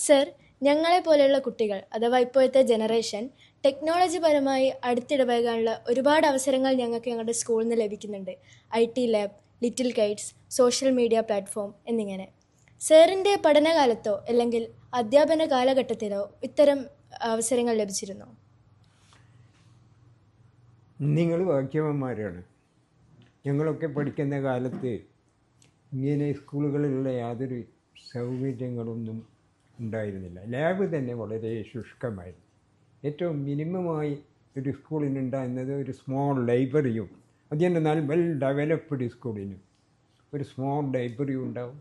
Sir, ഞങ്ങളെ പോലെയുള്ള കുട്ടികൾ അഥവാ ഇപ്പോഴത്തെ ജനറേഷൻ ടെക്നോളജി പരമായി അടുത്തിടപഴകാനുള്ള ഒരുപാട് അവസരങ്ങൾ ഞങ്ങൾക്ക് ഞങ്ങളുടെ സ്കൂളിൽ നിന്ന് ലഭിക്കുന്നുണ്ട്. IT lab, little Kites, social media platform എന്നിങ്ങനെ. സാറിൻ്റെ പഠനകാലത്തോ അല്ലെങ്കിൽ അധ്യാപന കാലഘട്ടത്തിലോ ഇത്തരം അവസരങ്ങൾ ലഭിച്ചിരുന്നോ? നിങ്ങൾ ഭാഗ്യവാന്മാരാണ്. ഞങ്ങളൊക്കെ പഠിക്കുന്ന കാലത്ത് ഇങ്ങനെ സ്കൂളുകളിലുള്ള യാതൊരു സൗകര്യങ്ങളൊന്നും ഉണ്ടായിരുന്നില്ല. ലാബ് തന്നെ വളരെ ശുഷ്കമായിരുന്നു. ഏറ്റവും മിനിമമായി ഒരു സ്കൂളിനുണ്ടായിരുന്നത് ഒരു സ്മോൾ ലൈബ്രറിയും, അത് തന്നെ എന്നാൽ വെൽ ഡെവലപ്ഡ് സ്കൂളിനും ഒരു സ്മോൾ ലൈബ്രറിയും ഉണ്ടാവും,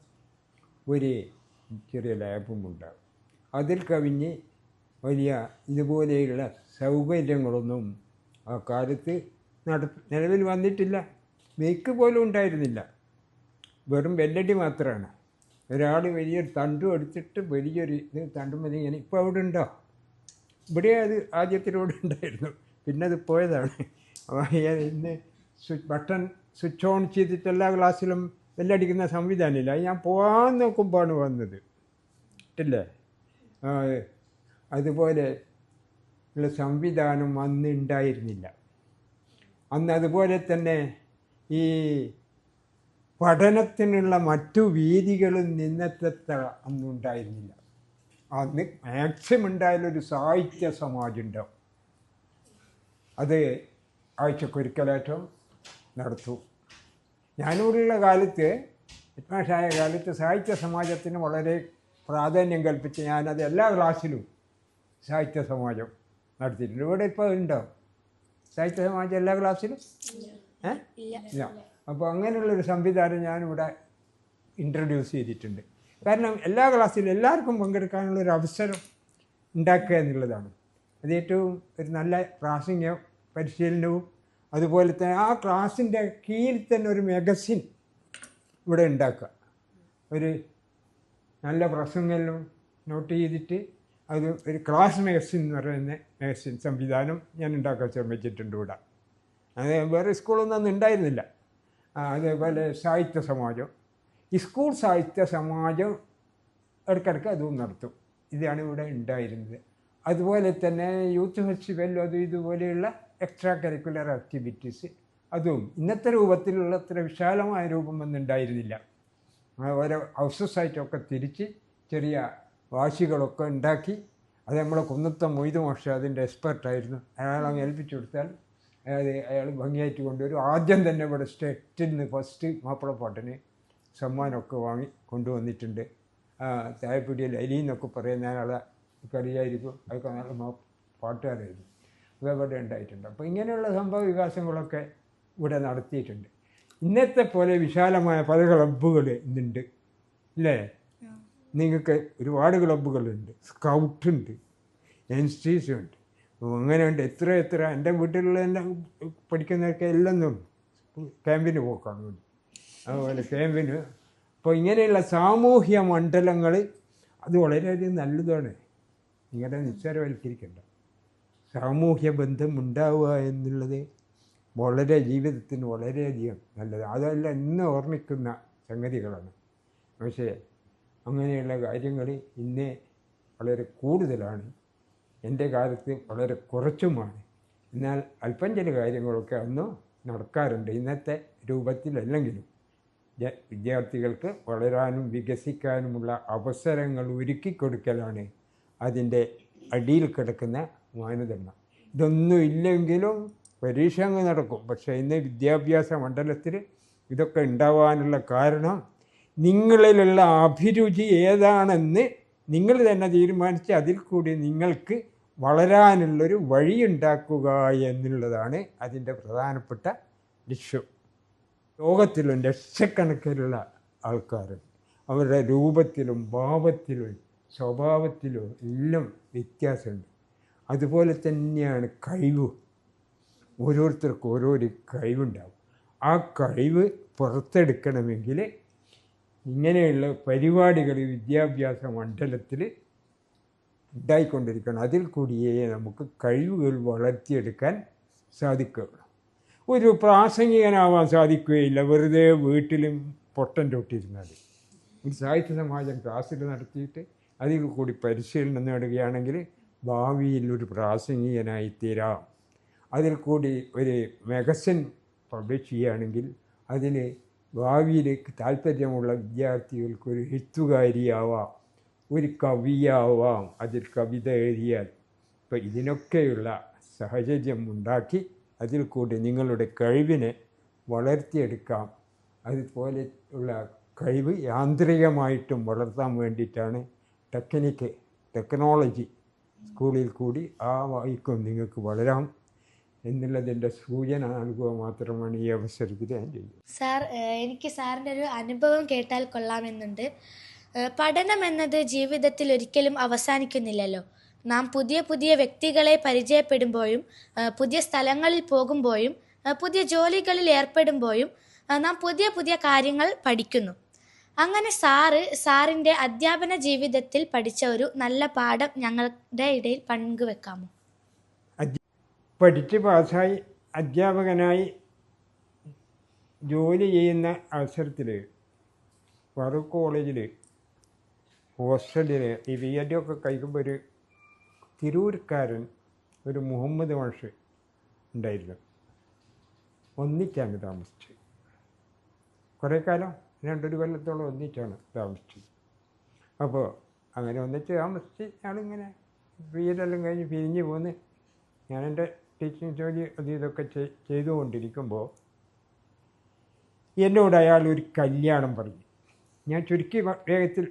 ഒരു ചെറിയ ലാബും ഉണ്ടാവും. അതിൽ കവിഞ്ഞ് വലിയ ഇതുപോലെയുള്ള സൗകര്യങ്ങളൊന്നും ആ കാലത്ത് നിലവിൽ വന്നിട്ടില്ല. മേക്ക് പോലും ഉണ്ടായിരുന്നില്ല. വെറും ബെല്ലടി മാത്രമാണ്. ഒരാൾ വലിയൊരു തണ്ടും എടുത്തിട്ട് വലിയൊരു ഇത് തണ്ടും മതി ഇങ്ങനെ. ഇപ്പോൾ അവിടെ ഉണ്ടോ? ഇവിടെ അത് ആദ്യത്തിലൂടെ ഉണ്ടായിരുന്നു, പിന്നെ അത് പോയതാണ്. ഇന്ന് ബട്ടൺ സ്വിച്ച് ഓൺ ചെയ്തിട്ട് എല്ലാ ക്ലാസ്സിലും ബെല്ലടിക്കുന്ന സംവിധാനമില്ല. അത് ഞാൻ പോകാൻ നോക്കുമ്പോഴാണ് വന്നത് ഇല്ലേ. അതുപോലെ ഉള്ള സംവിധാനം അന്ന് ഉണ്ടായിരുന്നില്ല. അന്ന് അതുപോലെ തന്നെ ഈ പഠനത്തിനുള്ള മറ്റു വേദികളും ഇന്നത്തെ അന്നുണ്ടായിരുന്നില്ല. അന്ന് മാക്സിമം ഉണ്ടായാലൊരു സാഹിത്യ സമാജം ഉണ്ടാവും. അത് ആഴ്ചക്കൊരിക്കലാറ്റം നടത്തും. ഞാനിവിടെയുള്ള കാലത്ത്, എട്ടായ കാലത്ത് സാഹിത്യ സമാജത്തിന് വളരെ പ്രാധാന്യം കൽപ്പിച്ച് ഞാനത് എല്ലാ ക്ലാസ്സിലും സാഹിത്യ സമാജം നടത്തിയിട്ടുണ്ട്. ഇവിടെ ഇപ്പോൾ ഉണ്ടോ സാഹിത്യ സമാജം എല്ലാ ക്ലാസ്സിലും? ഇല്ല. അപ്പോൾ അങ്ങനെയുള്ളൊരു സംവിധാനം ഞാനിവിടെ ഇൻട്രൊഡ്യൂസ് ചെയ്തിട്ടുണ്ട്. കാരണം എല്ലാ ക്ലാസ്സിലും എല്ലാവർക്കും പങ്കെടുക്കാനുള്ളൊരു അവസരം ഉണ്ടാക്കുക എന്നുള്ളതാണ്. അത് ഏറ്റവും ഒരു നല്ല പ്രാസംഗിക പരിശീലനവും, അതുപോലെ തന്നെ ആ ക്ലാസ്സിൻ്റെ കീഴിൽ തന്നെ ഒരു മാഗസിൻ ഇവിടെ ഉണ്ടാക്കുക. ഒരു നല്ല പ്രസംഗമെല്ലാം നോട്ട് ചെയ്തിട്ട് അത് ഒരു ക്ലാസ് മാഗസിൻ എന്ന് പറയുന്ന മാഗസിൻ സംവിധാനം ഞാൻ ഉണ്ടാക്കാൻ ശ്രമിച്ചിട്ടുണ്ട് ഇവിടെ. അത് വേറെ സ്കൂളൊന്നും അന്ന് ഉണ്ടായിരുന്നില്ല. അതേപോലെ സാഹിത്യ സമാജം, ഈ സ്കൂൾ സാഹിത്യ സമാജം ഇടയ്ക്കിടയ്ക്ക് അതും നടത്തും. ഇതാണ് ഇവിടെ ഉണ്ടായിരുന്നത്. അതുപോലെ തന്നെ യൂത്ത് ഫെസ്റ്റിവൽ, അതും ഇതുപോലെയുള്ള എക്സ്ട്രാ കരിക്കുലർ ആക്ടിവിറ്റീസ്, അതും ഇന്നത്തെ രൂപത്തിലുള്ള അത്ര വിശാലമായ രൂപം ഒന്നും ഉണ്ടായിരുന്നില്ല. ഓരോ ഹൗസസായിട്ടൊക്കെ തിരിച്ച് ചെറിയ വാശികളൊക്കെ ഉണ്ടാക്കി. അത് നമ്മളെ കുന്നത്തെ മൊയ്ത് മാഷ് അതിൻ്റെ എക്സ്പെർട്ടായിരുന്നു. അയാളെ ഏൽപ്പിച്ചു കൊടുത്താൽ അയാൾ ഭംഗിയായിട്ട് കൊണ്ടുവരും. ആദ്യം തന്നെ ഇവിടെ സ്റ്റേറ്റിൽ നിന്ന് ഫസ്റ്റ് മാപ്പിളപ്പാട്ടിന് സമ്മാനമൊക്കെ വാങ്ങി കൊണ്ടുവന്നിട്ടുണ്ട്. താഴെപ്പിടിയിൽ അലി എന്നൊക്കെ പറയുന്ന ആളെ അറിയായിരിക്കും. അതൊക്കെ നല്ല പാട്ടുകാരായിരുന്നു. ഇവിടെ ഉണ്ടായിട്ടുണ്ട്. അപ്പോൾ ഇങ്ങനെയുള്ള സംഭവ വികാസങ്ങളൊക്കെ ഇവിടെ നടത്തിയിട്ടുണ്ട്. ഇന്നത്തെ പോലെ വിശാലമായ പല ക്ലബ്ബുകൾ ഇന്നുണ്ട് അല്ലേ? നിങ്ങൾക്ക് ഒരുപാട് ക്ലബ്ബുകളുണ്ട്, സ്കൗട്ടുണ്ട്, എൻസ്റ്റീസ് ഉണ്ട്, അങ്ങനെയുണ്ട്. എത്ര എൻ്റെ വീട്ടിലുള്ള എല്ലാം പഠിക്കുന്നവർക്ക് എല്ലാം ക്യാമ്പിന് പോക്കാണ് വേണ്ടി. അതുപോലെ ക്യാമ്പിന്. അപ്പോൾ ഇങ്ങനെയുള്ള സാമൂഹ്യ മണ്ഡലങ്ങൾ അത് വളരെയധികം നല്ലതാണ്. ഇങ്ങനെ നിസ്സാരവൽക്കരിക്കേണ്ട. സാമൂഹ്യ ബന്ധം ഉണ്ടാവുക എന്നുള്ളത് വളരെ ജീവിതത്തിന് വളരെയധികം നല്ലത്. അതെല്ലാം ഇന്ന് ഓർമ്മിക്കുന്ന സംഗതികളാണ്. പക്ഷേ അങ്ങനെയുള്ള കാര്യങ്ങൾ ഇന്ന് വളരെ കൂടുതലാണ്. എൻ്റെ കാലത്ത് വളരെ കുറച്ചുമാണ്. എന്നാൽ അല്പം ചില കാര്യങ്ങളൊക്കെ അന്ന് നടക്കാറുണ്ട്. ഇന്നത്തെ രൂപത്തിലല്ലെങ്കിലും വിദ്യാർത്ഥികൾക്ക് വളരാനും വികസിക്കാനുമുള്ള അവസരങ്ങൾ ഒരുക്കി കൊടുക്കലാണ് അതിൻ്റെ അടിയിൽ കിടക്കുന്ന മാനദണ്ഡം. ഇതൊന്നും ഇല്ലെങ്കിലും പരീക്ഷ അങ്ങ് നടക്കും. പക്ഷേ ഇന്ന് വിദ്യാഭ്യാസ മണ്ഡലത്തിൽ ഇതൊക്കെ ഉണ്ടാവാനുള്ള കാരണം നിങ്ങളിലുള്ള അഭിരുചി ഏതാണെന്ന് നിങ്ങൾ തന്നെ തീരുമാനിച്ച് അതിൽ കൂടി നിങ്ങൾക്ക് വളരാനുള്ളൊരു വഴിയുണ്ടാക്കുക എന്നുള്ളതാണ് അതിൻ്റെ പ്രധാനപ്പെട്ട ലക്ഷ്യം. ലോകത്തിലും ലക്ഷക്കണക്കിലുള്ള ആൾക്കാർ അവരുടെ രൂപത്തിലും ഭാവത്തിലും സ്വഭാവത്തിലും എല്ലാം വ്യത്യാസമുണ്ട്. അതുപോലെ തന്നെയാണ് കഴിവ്. ഓരോരുത്തർക്കും ഓരോരോ കഴിവുണ്ടാവും. ആ കഴിവ് പുറത്തെടുക്കണമെങ്കിൽ ഇങ്ങനെയുള്ള പരിപാടികൾ വിദ്യാഭ്യാസ മണ്ഡലത്തിൽ ഉണ്ടായിക്കൊണ്ടിരിക്കണം. അതിൽ കൂടിയേ നമുക്ക് കഴിവുകൾ വളർത്തിയെടുക്കാൻ സാധിക്കുകയുള്ളൂ. ഒരു പ്രാസംഗികനാവാൻ സാധിക്കുകയില്ല വെറുതെ വീട്ടിലും പൊട്ടൻ തൊട്ടിരുന്നാൽ. ഒരു സാഹിത്യ സമാജം ക്ലാസ്സിൽ നടത്തിയിട്ട് അതിൽ കൂടി പരിശീലനം നേടുകയാണെങ്കിൽ ഭാവിയിൽ ഒരു പ്രാസംഗികനായി തീരാം. അതിൽ കൂടി ഒരു മാഗസിൻ പബ്ലിഷ് ചെയ്യുകയാണെങ്കിൽ അതിന് ഭാവിയിലേക്ക് താല്പര്യമുള്ള വിദ്യാർത്ഥികൾക്ക് ഒരു എഴുത്തുകാരിയാവാം, ഒരു കവിയാവാം, അതിൽ കവിത എഴുതിയാൽ. ഇപ്പോൾ ഇതിനൊക്കെയുള്ള സാഹചര്യം ഉണ്ടാക്കി അതിൽ കൂടി നിങ്ങളുടെ കഴിവിനെ വളർത്തിയെടുക്കാം. അതുപോലെ ഉള്ള കഴിവ് യാന്ത്രികമായിട്ടും വളർത്താൻ വേണ്ടിയിട്ടാണ് ടെക്നോളജി സ്കൂളിൽ കൂടി ആ വായിക്കും നിങ്ങൾക്ക് വളരാം എന്നുള്ളതിൻ്റെ സൂചന നൽകുക മാത്രമാണ് ഈ അവസരത്തിൽ ഞാൻ ചെയ്യുന്നത്. സാർ, എനിക്ക് സാറിൻ്റെ ഒരു അനുഭവം കേട്ടാൽ കൊള്ളാമെന്നുണ്ട്. പഠനം എന്നത് ജീവിതത്തിൽ ഒരിക്കലും അവസാനിക്കുന്നില്ലല്ലോ. നാം പുതിയ പുതിയ വ്യക്തികളെ പരിചയപ്പെടുമ്പോഴും പുതിയ സ്ഥലങ്ങളിൽ പോകുമ്പോഴും പുതിയ ജോലികളിൽ ഏർപ്പെടുമ്പോഴും നാം പുതിയ പുതിയ കാര്യങ്ങൾ പഠിക്കുന്നു. അങ്ങനെ സാറിൻ്റെ അധ്യാപന ജീവിതത്തിൽ പഠിച്ച ഒരു നല്ല പാഠം ഞങ്ങളുടെ ഇടയിൽ പങ്കുവെക്കാമോ? പഠിച്ച് പാസ്സായി അധ്യാപകനായി ജോലി ചെയ്യുന്ന അവസരത്തിൽ ഫറൂഖ് കോളേജിൽ ഹോസ്റ്റലിൽ ഈ ബി.എഡ് ഒക്കെ കഴിക്കുമ്പോൾ ഒരു തിരൂർക്കാരൻ ഒരു മുഹമ്മദ് മാഷ് ഉണ്ടായിരുന്നു. ഒന്നിച്ചാണ് താമസിച്ചത്. കുറേ കാലം 2 കൊല്ലത്തോളം ഒന്നിച്ചാണ് താമസിച്ചത്. അപ്പോൾ അങ്ങനെ ഒന്നിച്ച് താമസിച്ച് ഞങ്ങളിങ്ങനെ ബി.എഡ് കഴിഞ്ഞ് പിരിഞ്ഞ് പോന്ന് ഞാനെൻ്റെ ടീച്ചിങ് ജോലി അത് ഇതൊക്കെ ചെയ്തുകൊണ്ടിരിക്കുമ്പോൾ എന്നോട് അയാൾ ഒരു കല്യാണം പറഞ്ഞു. ഞാൻ ചുരുക്കി വേഗത്തിൽ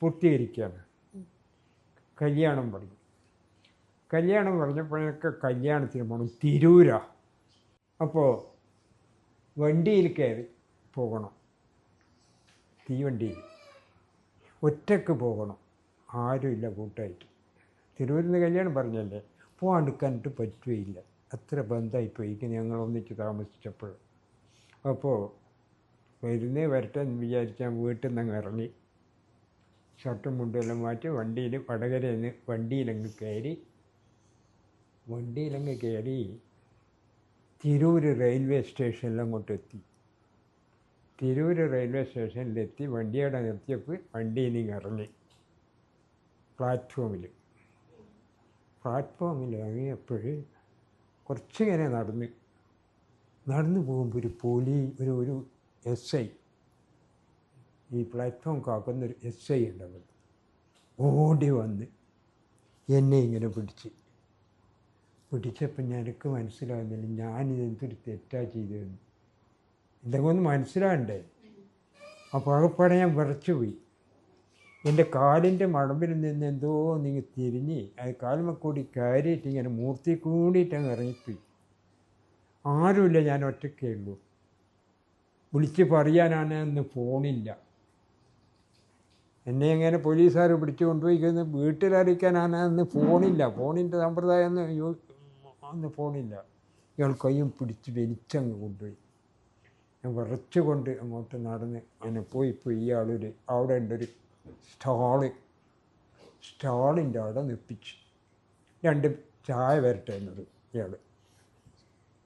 പൂർത്തീകരിക്കുകയാണ്. കല്യാണം പറഞ്ഞപ്പോഴൊക്കെ കല്യാണത്തിന് പോകണം, തിരൂരാ. അപ്പോൾ വണ്ടിയിൽ കയറി പോകണം, തീവണ്ടിയിൽ ഒറ്റക്ക് പോകണം, ആരുമില്ല കൂട്ടായിട്ട്. തിരൂരിൽ നിന്ന് കല്യാണം പറഞ്ഞല്ലേ, പോകാണ്ടിക്കാനിട്ട് പറ്റുകയില്ല, അത്ര ബന്ധമായിപ്പോയി ഞങ്ങൾ ഒന്നിച്ച് താമസിച്ചപ്പോൾ. അപ്പോൾ വരട്ടെ എന്ന് വിചാരിച്ചാൽ വീട്ടിൽ നിന്ന് ഇറങ്ങി ഷർട്ടും മുണ്ടെല്ലാം മാറ്റി വണ്ടിയിൽ വടകരയിൽ നിന്ന് വണ്ടിയിലങ്ങ് കയറി തിരൂർ റെയിൽവേ സ്റ്റേഷനിലങ്ങോട്ട് എത്തി. തിരൂർ റെയിൽവേ സ്റ്റേഷനിലെത്തി വണ്ടിയുടെ നിർത്തിയപ്പോൾ വണ്ടിയിൽ നിന്ന് ഇറങ്ങി പ്ലാറ്റ്ഫോമിൽ ഇറങ്ങിയപ്പോൾ കുറച്ചിങ്ങനെ നടന്നു പോകുമ്പോൾ ഒരു SI, ഈ പ്ലാറ്റ്ഫോം കാക്കുന്നൊരു SI ഉണ്ടവർ ഓടി വന്ന് എന്നെ ഇങ്ങനെ പിടിച്ചപ്പോൾ എനിക്ക് മനസ്സിലാകുന്നില്ല ഞാനിതെന്തൊരു തെറ്റാ ചെയ്തതെന്ന്. എന്തെങ്കിലും ഒന്ന് മനസ്സിലാകണ്ടേ. അപ്പോൾ ആകപ്പാടെ ഞാൻ വിറച്ചുപോയി. എൻ്റെ കാലിൻ്റെ മടമ്പിൽ നിന്ന് എന്തോ നിങ്ങൾ തിരിഞ്ഞ് അത് കാലുമക്കൂടി കയറിയിട്ട് ഇങ്ങനെ മൂർത്തി കൂടിയിട്ടങ്ങ് ഇറങ്ങിപ്പോയി. ആരുമില്ല, ഞാൻ ഒറ്റയ്ക്കേ ഉള്ളൂ. വിളിച്ച് പറയാനാണെന്ന് ഫോണില്ല. എന്നെ എങ്ങനെ പോലീസുകാർ പിടിച്ച് കൊണ്ടുപോയിക്കുന്നത് വീട്ടിലറിയിക്കാനാണെന്ന് ഫോണിൻ്റെ സമ്പ്രദായം അന്ന് ഫോണില്ല. ഇയാൾ കയ്യും പിടിച്ച് വലിച്ചങ്ങ് കൊണ്ടുപോയി. ഞാൻ വിറച്ചുകൊണ്ട് അങ്ങോട്ട് നടന്ന് അങ്ങനെ പോയി അവിടെ ഉണ്ടൊരു സ്റ്റാളിൻ്റെ അവിടെ നിർത്തിച്ച് 2 ചായ വരട്ടെ എന്നത് ഇയാൾ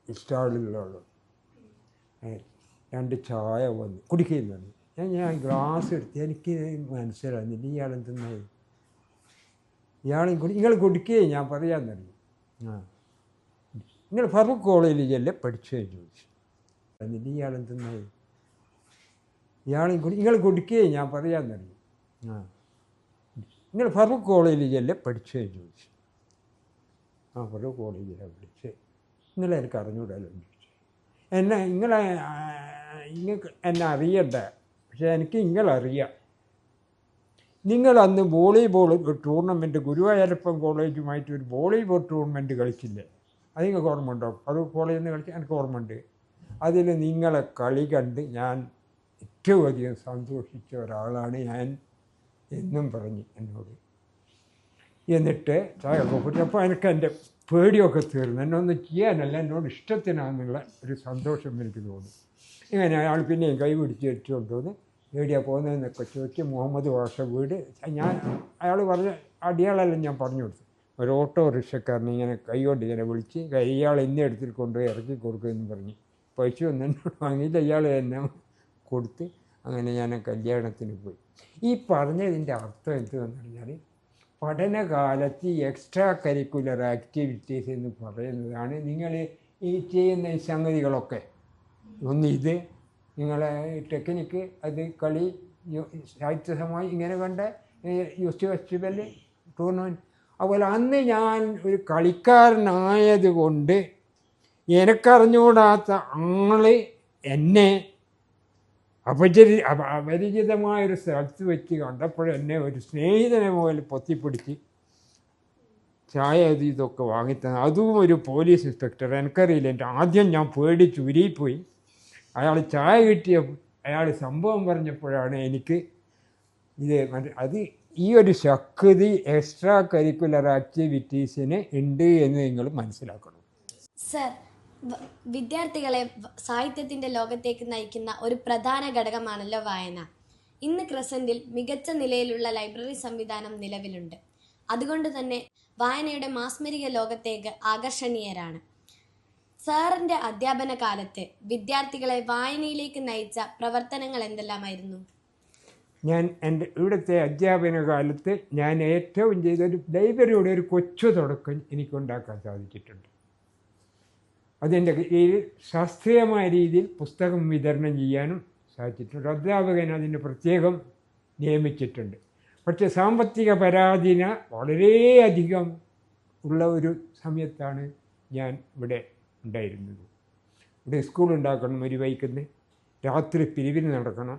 ഈ സ്റ്റാളിലുള്ള ആൾ 2 ചായ വന്ന് കുടിക്കുന്നുണ്ട്. ഞാൻ ഗ്ലാസ് എടുത്ത് എനിക്ക് മനസ്സിലാകുന്നില്ല ഇയാളെന്തെന്നായി. നിങ്ങൾ കുടിക്കുകയും ഞാൻ പറയാൻ തുടങ്ങി. നിങ്ങൾ ഫറൂഖ് കോളേജിലല്ലേ പഠിച്ചതെന്ന് ചോദിച്ചു. എന്നിട്ട് ഇയാളെന്തെന്നായി. നിങ്ങൾ കുടിക്കുകയും ഞാൻ പറയാൻ തുടങ്ങി. നിങ്ങൾ ഫറൂഖ് കോളേജിലല്ലേ പഠിച്ചതെന്ന് ചോദിച്ചു. ഫറൂഖ് കോളേജിലാണ് പഠിച്ചത്. എനിക്ക് അറിഞ്ഞൂടാലോ ചോദിച്ചു. നിങ്ങൾക്ക് എന്നെ അറിയണ്ട, പക്ഷേ എനിക്ക് നിങ്ങളറിയാം. നിങ്ങളന്ന് വോളിബോൾ ടൂർണമെൻറ്റ് ഗുരുവായൂരപ്പൻ കോളേജുമായിട്ട് ഒരു വോളിബോൾ ടൂർണമെൻറ്റ് കളിച്ചില്ലേ, അത് നിങ്ങൾക്ക് ഓർമ്മ ഉണ്ടോ? ഫറൂഖ് കോളേജിൽ നിന്ന് കളിച്ച് എനിക്ക് ഓർമ്മയുണ്ട്. അതിൽ നിങ്ങളെ കളി കണ്ട് ഞാൻ ഏറ്റവും അധികം സന്തോഷിച്ച ഒരാളാണ് ഞാൻ എന്നും പറഞ്ഞ് എന്നോട്. എന്നിട്ട് ചായയൊക്കെ കുടിച്ചു. അപ്പോൾ എനിക്ക് എൻ്റെ പേടിയൊക്കെ തീർന്നു. എന്നൊന്നും ചെയ്യാനല്ല, എന്നോട് ഇഷ്ടത്തിനാണെന്നുള്ള ഒരു സന്തോഷം എനിക്ക് തോന്നി. ഇങ്ങനെ അയാൾ പിന്നെയും കൈ പിടിച്ച് വെച്ചുകൊണ്ട് വന്ന് എവിടെയാണ് പോകുന്നതെന്നൊക്കെ ചോദിച്ച് മുഹമ്മദ് ഭാഷ വീട് അയാൾ പറഞ്ഞ അടിയാളെല്ലാം ഞാൻ പറഞ്ഞു കൊടുത്തു. ഒരു ഓട്ടോറിക്ഷക്കാരനെ ഇങ്ങനെ കൈകൊണ്ട് ഇങ്ങനെ വിളിച്ച് ഇയാൾ എന്നെ എടുത്തിട്ട് കൊണ്ടുപോയി ഇറക്കി കൊടുക്കുമെന്ന് പറഞ്ഞ് പൈസ ഒന്നും എന്നോട് വാങ്ങിയിട്ട് ഇയാൾ എന്നെ കൊടുത്ത് അങ്ങനെ ഞാൻ കല്യാണത്തിന് പോയി. ഈ പറഞ്ഞതിൻ്റെ അർത്ഥം എന്തെന്ന് പറഞ്ഞാൽ പഠനകാലത്ത് എക്സ്ട്രാ കരിക്കുലർ ആക്ടിവിറ്റീസ് എന്ന് പറയുന്നതാണ് നിങ്ങൾ ഈ ചെയ്യുന്ന ഈ സംഗതികളൊക്കെ. ഒന്ന് ഇത് നിങ്ങളെ ടെക്നിക്ക്, അത് കളി, സാഹിത്യസമായി ഇങ്ങനെ കണ്ട യൂത്ത് ഫെസ്റ്റിവൽ, ടൂർണമെൻറ്റ്. അതുപോലെ അന്ന് ഞാൻ ഒരു കളിക്കാരനായത് കൊണ്ട് എനിക്കറിഞ്ഞുകൂടാത്ത ആൾ എന്നെ അപരിചിതമായൊരു സ്ഥലത്ത് വെച്ച് കണ്ടപ്പോഴെന്നെ ഒരു സ്നേഹിതനെ പോലെ പൊത്തിപ്പിടിച്ച് ചായ അത് ഇതൊക്കെ വാങ്ങിത്തന്നു. അതും ഒരു പോലീസ് ഇൻസ്പെക്ടർ. എനിക്കറിയില്ല, എൻ്റെ ആദ്യം ഞാൻ പേടിച്ച് ഉരുകിപ്പോയി. അയാൾ ചായ കിട്ടിയ അയാൾ സംഭവം പറഞ്ഞപ്പോഴാണ് എനിക്ക് ഇത് അത് ഈ ഒരു ശക്തി എക്സ്ട്രാ കരിക്കുലർ ആക്ടിവിറ്റീസിന് ഉണ്ട് എന്ന് നിങ്ങൾ മനസ്സിലാക്കണം. സർ, വിദ്യാർത്ഥികളെ സാഹിത്യത്തിൻ്റെ ലോകത്തേക്ക് നയിക്കുന്ന ഒരു പ്രധാന ഘടകമാണല്ലോ വായന. ഇന്ന് ക്രസൻറ്റിൽ മികച്ച നിലയിലുള്ള ലൈബ്രറി സംവിധാനം നിലവിലുണ്ട്. അതുകൊണ്ട് തന്നെ വായനയുടെ മാസ്മരിക ലോകത്തേക്ക് ആകർഷണീയരാണ്. സാറിൻ്റെ അധ്യാപന കാലത്ത് വിദ്യാർത്ഥികളെ വായനയിലേക്ക് നയിച്ച പ്രവർത്തനങ്ങൾ എന്തെല്ലാമായിരുന്നു? ഞാൻ എൻ്റെ ഇവിടുത്തെ അധ്യാപന കാലത്ത് ഞാൻ ഏറ്റവും ചെയ്തൊരു ലൈബ്രറിയുടെ ഒരു കൊച്ചു തുടക്കം എനിക്കുണ്ടാക്കാൻ സാധിച്ചിട്ടുണ്ട്. അതിൻ്റെ കീഴിൽ ശാസ്ത്രീയമായ രീതിയിൽ പുസ്തകം വിതരണം ചെയ്യാനും സാധിച്ചിട്ടുണ്ട്. അധ്യാപകൻ അതിന് പ്രത്യേകം നിയമിച്ചിട്ടുണ്ട്. പക്ഷേ സാമ്പത്തിക പരാധീന വളരെയധികം ഉള്ള ഒരു സമയത്താണ് ഞാൻ ഇവിടെ ഉണ്ടായിരുന്നത്. ഇവിടെ സ്കൂൾ ഉണ്ടാക്കണം, ഒരു വൈക്കുന്ന രാത്രി പിരിവിന് നടക്കണം.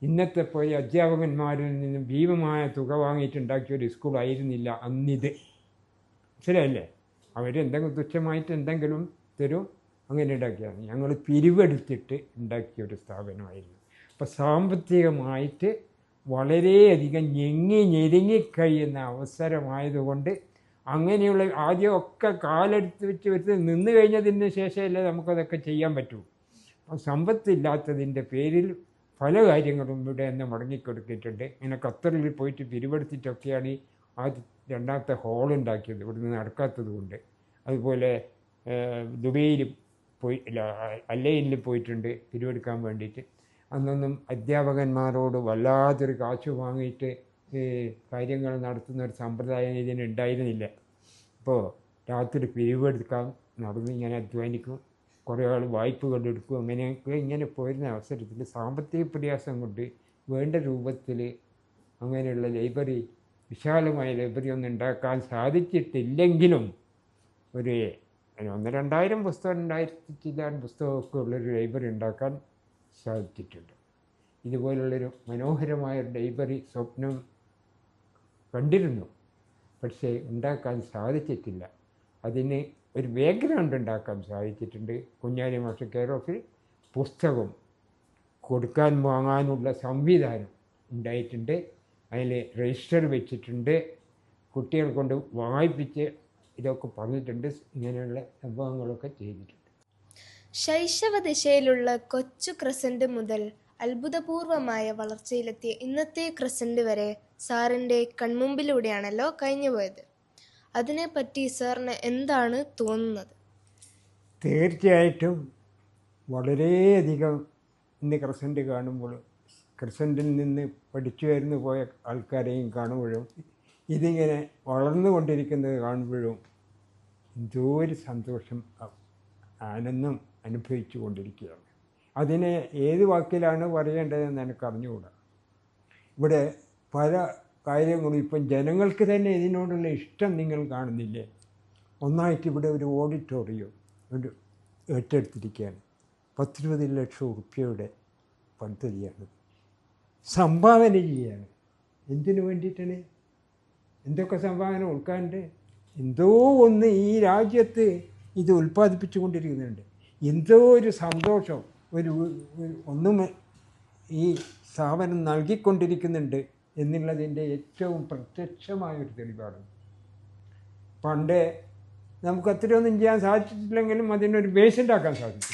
ഇന്നത്തെ പോലെ അധ്യാപകന്മാരിൽ നിന്നും ഭീമമായ തുക വാങ്ങിയിട്ടുണ്ടാക്കിയ ഒരു സ്കൂളായിരുന്നില്ല അന്നിത്. മനസ്സിലായില്ലേ? അവരെന്തെങ്കിലും തുച്ഛമായിട്ട് എന്തെങ്കിലും തരും, അങ്ങനെ ഉണ്ടാക്കിയാണ്. ഞങ്ങൾ പിരിവെടുത്തിട്ട് ഉണ്ടാക്കിയ ഒരു സ്ഥാപനമായിരുന്നു. അപ്പോൾ സാമ്പത്തികമായിട്ട് വളരെയധികം ഞെരുങ്ങിക്കഴിയുന്ന അവസരമായതുകൊണ്ട് അങ്ങനെയുള്ള ആദ്യമൊക്കെ കാലെടുത്ത് വെച്ച് നിന്ന് കഴിഞ്ഞതിന് ശേഷമല്ലേ നമുക്കതൊക്കെ ചെയ്യാൻ പറ്റൂ. അപ്പോൾ സമ്പത്തില്ലാത്തതിൻ്റെ പേരിൽ പല കാര്യങ്ങളും ഇവിടെ നിന്ന് മുടങ്ങിക്കൊടുത്തിട്ടുണ്ട്. ഇങ്ങനെ ഖത്തറിൽ പോയിട്ട് പിരിവെടുത്തിട്ടൊക്കെയാണ് ആ രണ്ടാമത്തെ ഹോളുണ്ടാക്കിയത്, ഇവിടുന്ന് നടക്കാത്തത് കൊണ്ട്. അതുപോലെ ദുബൈയിൽ പോയി അല്ലയിൽ പോയിട്ടുണ്ട് പിരിവെടുക്കാൻ വേണ്ടിയിട്ട്. അന്നൊന്നും അധ്യാപകന്മാരോട് വല്ലാത്തൊരു കാശ് വാങ്ങിയിട്ട് കാര്യങ്ങൾ നടത്തുന്ന ഒരു സമ്പ്രദായം ഇതിനുണ്ടായിരുന്നില്ല. അപ്പോൾ രാത്രി പിരിവെടുക്കാൻ നടന്ന് ഇങ്ങനെ അധ്വാനിക്കും, കുറേ ആൾ വായ്പകൾ എടുക്കും. അങ്ങനെയൊക്കെ ഇങ്ങനെ പോയിരുന്ന അവസരത്തിൽ സാമ്പത്തിക പ്രയാസം കൊണ്ട് വേണ്ട രൂപത്തിൽ അങ്ങനെയുള്ള ലൈബ്രറി, വിശാലമായ ലൈബ്രറി ഒന്നും ഉണ്ടാക്കാൻ സാധിച്ചിട്ടില്ലെങ്കിലും ഒരു 1,000-2,000 പുസ്തകം, 2,000 പുസ്തകമൊക്കെ ഉള്ളൊരു ലൈബ്രറി ഉണ്ടാക്കാൻ സാധിച്ചിട്ടുണ്ട്. ഇതുപോലുള്ളൊരു മനോഹരമായ ലൈബ്രറി സ്വപ്നം കണ്ടിരുന്നു, പക്ഷേ ഉണ്ടാക്കാൻ സാധിച്ചിട്ടില്ല. അതിന് ഒരു ബാക്ക്ഗ്രൗണ്ട് ഉണ്ടാക്കാൻ സാധിച്ചിട്ടുണ്ട്. കുഞ്ഞാലി മാസ്റ്റർ കെയർ ഓഫിൽ പുസ്തകം കൊടുക്കാൻ വാങ്ങാനുള്ള സംവിധാനം ഉണ്ടായിട്ടുണ്ട്. അതിൽ രജിസ്റ്റർ വെച്ചിട്ടുണ്ട്, കുട്ടികൾ കൊണ്ട് വായിപ്പിച്ച് ഇതൊക്കെ പറഞ്ഞിട്ടുണ്ട്. ഇങ്ങനെയുള്ള സംഭവങ്ങളൊക്കെ ചെയ്തിട്ടുണ്ട്. ശൈശവ ദിശയിലുള്ള കൊച്ചു ക്രസൻറ്റ് മുതൽ അത്ഭുതപൂർവമായ വളർച്ചയിലെത്തിയ ഇന്നത്തെ ക്രസൻറ്റ് വരെ സാറിൻ്റെ കൺമുമ്പിലൂടെയാണല്ലോ കഴിഞ്ഞുപോയത്. അതിനെപ്പറ്റി സാറിന് എന്താണ് തോന്നുന്നത്? തീർച്ചയായിട്ടും വളരെയധികം ഇന്ന് ക്രസൻറ്റ് കാണുമ്പോൾ, ക്രസൻറ്റിൽ നിന്ന് പഠിച്ചു വരുന്നു പോയ ആൾക്കാരെയും കാണുമ്പോഴും ഇതിങ്ങനെ വളർന്നുകൊണ്ടിരിക്കുന്നത് കാണുമ്പോഴും എന്തോ ഒരു സന്തോഷം, ആനന്ദം അനുഭവിച്ചു കൊണ്ടിരിക്കുകയാണ്. അതിനെ ഏത് വാക്കിലാണ് പറയേണ്ടതെന്ന് എനിക്ക് അറിഞ്ഞുകൂടാ. ഇവിടെ പല കാര്യങ്ങളും ഇപ്പം ജനങ്ങൾക്ക് തന്നെ ഇതിനോടുള്ള ഇഷ്ടം നിങ്ങൾ കാണുന്നില്ലേ? ഒന്നായിട്ട് ഇവിടെ ഒരു ഓഡിറ്റോറിയം ഒരു ഏറ്റെടുത്തിരിക്കുകയാണ്. 10-20 ലക്ഷം ഉറുപ്പ്യയുടെ പദ്ധതിയാണ്. സംഭാവന ചെയ്യുകയാണ്. എന്തിനു വേണ്ടിയിട്ടാണ്? എന്തൊക്കെ സംഭാവന കൊടുക്കാണ്ട്? എന്തോ ഒന്ന് ഈ രാജ്യത്ത് ഇത് ഉൽപ്പാദിപ്പിച്ചു കൊണ്ടിരിക്കുന്നുണ്ട്. എന്തോ ഒരു സന്തോഷം ഒന്നും ഈ സ്ഥാപനം നൽകിക്കൊണ്ടിരിക്കുന്നുണ്ട് എന്നുള്ളതിൻ്റെ ഏറ്റവും പ്രത്യക്ഷമായൊരു തെളിവാണ്. പണ്ട് നമുക്ക് അത്രയൊന്നും ചെയ്യാൻ സാധിച്ചിട്ടില്ലെങ്കിലും അതിനൊരു ബേസ് ഉണ്ടാക്കാൻ സാധിച്ചു.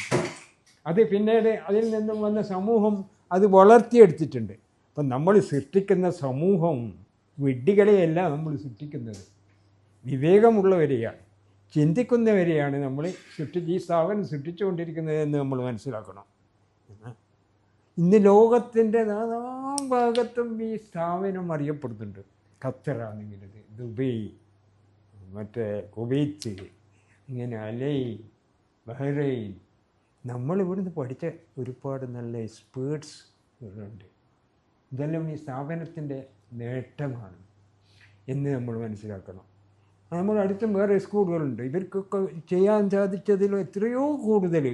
അത് പിന്നീട് അതിൽ നിന്നും വന്ന സമൂഹം അത് വളർത്തിയെടുത്തിട്ടുണ്ട്. അപ്പം നമ്മൾ സൃഷ്ടിക്കുന്ന സമൂഹം വിഡ്ഢികളെയല്ല നമ്മൾ സൃഷ്ടിക്കുന്നത്, വിവേകമുള്ളവരെയാണ്, ചിന്തിക്കുന്നവരെയാണ് നമ്മൾ ഈ സ്ഥാപനം സൃഷ്ടിച്ചുകൊണ്ടിരിക്കുന്നത് എന്ന് നമ്മൾ മനസ്സിലാക്കണം. ഇന്ന് ലോകത്തിൻ്റെ നാനാം ഭാഗത്തും ഈ സ്ഥാപനം അറിയപ്പെടുന്നുണ്ട്. ഖത്തറാണെങ്കിലത്, ദുബൈ, മറ്റേ കുവൈറ്റ്, ഇങ്ങനെ അലൈൻ, ബഹ്റൈൻ. നമ്മളിവിടുന്ന് പഠിച്ച ഒരുപാട് നല്ല എക്സ്പേർട്സ് ഉണ്ട്. ഇതെല്ലാം ഈ സ്ഥാപനത്തിൻ്റെ നേട്ടമാണ് എന്ന് നമ്മൾ മനസ്സിലാക്കണം. നമ്മുടെ അടുത്തും വേറെ സ്കൂളുകളുണ്ട്. ഇവർക്കൊക്കെ ചെയ്യാൻ സാധിച്ചതിൽ എത്രയോ കൂടുതൽ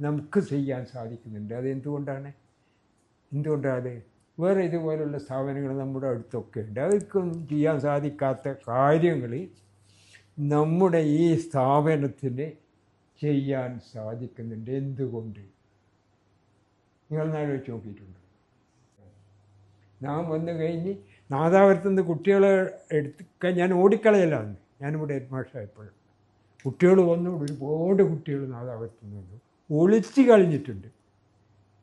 നമുക്ക് ചെയ്യാൻ സാധിക്കുന്നുണ്ട്. അതെന്തുകൊണ്ടാണ്? വേറെ ഇതുപോലുള്ള സ്ഥാപനങ്ങൾ നമ്മുടെ അടുത്തൊക്കെ ഉണ്ട്. അവർക്കൊന്നും ചെയ്യാൻ സാധിക്കാത്ത കാര്യങ്ങൾ നമ്മുടെ ഈ സ്ഥാപനത്തിന് ചെയ്യാൻ സാധിക്കുന്നുണ്ട്. എന്തുകൊണ്ട്? നിങ്ങൾ ആലോചിച്ച് നോക്കിയിട്ടുണ്ട്? നാം വന്നു കഴിഞ്ഞ് നാദാപുരത്തുനിന്ന് കുട്ടികളെ എടുക്കാൻ ഞാൻ ഓടിക്കളയലാണ്. ഞാനിവിടെ ഹെഡ് മാഷായപ്പോഴും കുട്ടികൾ വന്നു, ഒരുപാട് കുട്ടികൾ നാദാപുരത്തുനിന്ന് വന്നു, ഒളിച്ച് കളഞ്ഞിട്ടുണ്ട്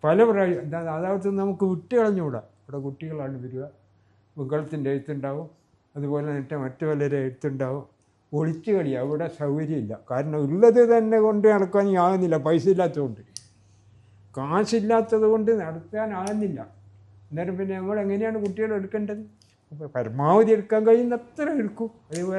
പല പ്രാവശ്യം. എന്താ നാദാപുരത്തുനിന്ന് നമുക്ക് വിട്ട് കളഞ്ഞുകൂടാ. ഇവിടെ കുട്ടികളാണ് വരിക, മുകളത്തിൻ്റെ എഴുത്തുണ്ടാവും, അതുപോലെ തന്നെ മറ്റു പലരെ എഴുത്തുണ്ടാവും. ഒളിച്ച് കളിയാണ്. അവിടെ സൗകര്യമില്ല. കാരണം ഉള്ളത് തന്നെ കൊണ്ട് നടക്കാൻ ആകുന്നില്ല. പൈസ ഇല്ലാത്തതുകൊണ്ട്, കാശില്ലാത്തത് കൊണ്ട് നടത്താനാകുന്നില്ല. അന്നേരം പിന്നെ നമ്മൾ എങ്ങനെയാണ് കുട്ടികളെ എടുക്കേണ്ടത്? അപ്പോൾ പരമാവധി എടുക്കാൻ കഴിയുന്നത്ര എടുക്കും. അതുപോലെ